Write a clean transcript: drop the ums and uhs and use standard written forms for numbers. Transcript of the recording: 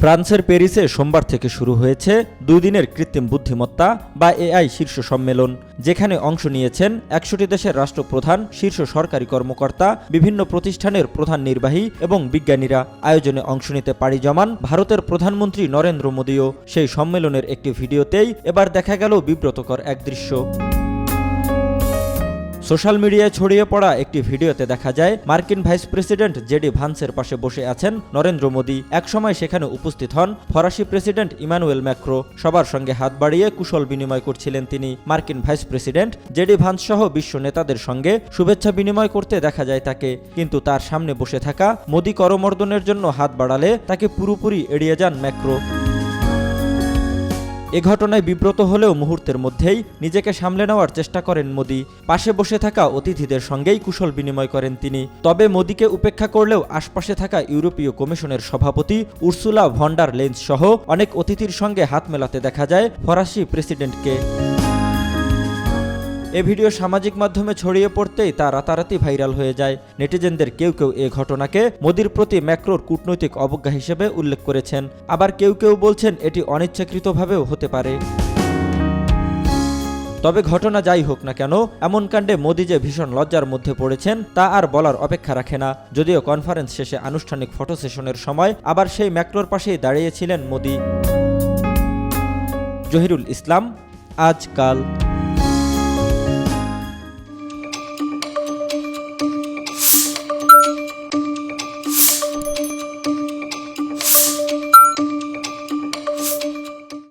ফ্রান্সের প্যারিসে সোমবার থেকে শুরু হয়েছে 2 দিনের কৃত্রিম বুদ্ধিমত্তা বা এআই শীর্ষ সম্মেলন, যেখানে অংশ নিয়েছেন 100টি দেশের রাষ্ট্রপ্রধান, শীর্ষ সরকারি কর্মকর্তা, বিভিন্ন প্রতিষ্ঠানের প্রধান নির্বাহী এবং বিজ্ঞানীরা। আয়োজনে অংশ নিতে পাড়ি জমান ভারতের প্রধানমন্ত্রী নরেন্দ্র মোদীও। সেই সম্মেলনের একটি ভিডিওতেই এবার দেখা গেল বিব্রতকর এক দৃশ্য। সোশ্যাল মিডিয়ায় ছড়িয়ে পড়া একটি ভিডিওতে দেখা যায় মার্কিন ভাইস প্রেসিডেন্ট জেডি ভান্সের পাশে বসে আছেন নরেন্দ্র মোদী। একসময় সেখানে উপস্থিত হন ফরাসি প্রেসিডেন্ট ইমানুয়েল ম্যাক্রো। সবার সঙ্গে হাত বাড়িয়ে কুশল বিনিময় করছিলেন তিনি। মার্কিন ভাইস প্রেসিডেন্ট জেডি ভান্স সহ বিশ্ব নেতাদের সঙ্গে শুভেচ্ছা বিনিময় করতে দেখা যায় তাকে, কিন্তু তার সামনে বসে থাকা মোদী করমর্দনের জন্য হাত বাড়ালে তাকে পুরোপুরি এড়িয়ে যান ম্যাক্রো। এ ঘটনায় বিব্রত হলেও মুহূর্তের মধ্যেই নিজেকে সামলে নেওয়ার চেষ্টা করেন মোদী। পাশে বসে থাকা অতিথিদের সঙ্গেই কুশল বিনিময় করেন তিনি। তবে মোদীকে উপেক্ষা করলেও আশপাশে থাকা ইউরোপীয় কমিশনের সভাপতি উর্সুলা ভন ডার লেয়েন সহ অনেক অতিথির সঙ্গে হাত মেলাতে দেখা যায় ফরাসি প্রেসিডেন্টকে। এ ভিডিও সামাজিক মাধ্যমে ছড়িয়ে পড়তেই তা রাতারাতি ভাইরাল হয়ে যায়। নেটিজেনদের কেউ কেউ এ ঘটনাকে মোদীর প্রতি ম্যাক্রোর কূটনৈতিক অবজ্ঞা হিসেবে উল্লেখ করেছেন, আবার কেউ কেউ বলছেন এটি অনিচ্ছাকৃতভাবেও হতে পারে। তবে ঘটনা যাই হোক না কেন, এমন কাণ্ডে মোদী যে ভীষণ লজ্জার মধ্যে পড়েছেন তা আর বলার অপেক্ষা রাখে না। যদিও কনফারেন্স শেষে আনুষ্ঠানিক ফটো সেশনের সময় আবার সেই ম্যাক্রোর পাশেই দাঁড়িয়েছিলেন মোদী। জহিরুল ইসলাম, আজকাল।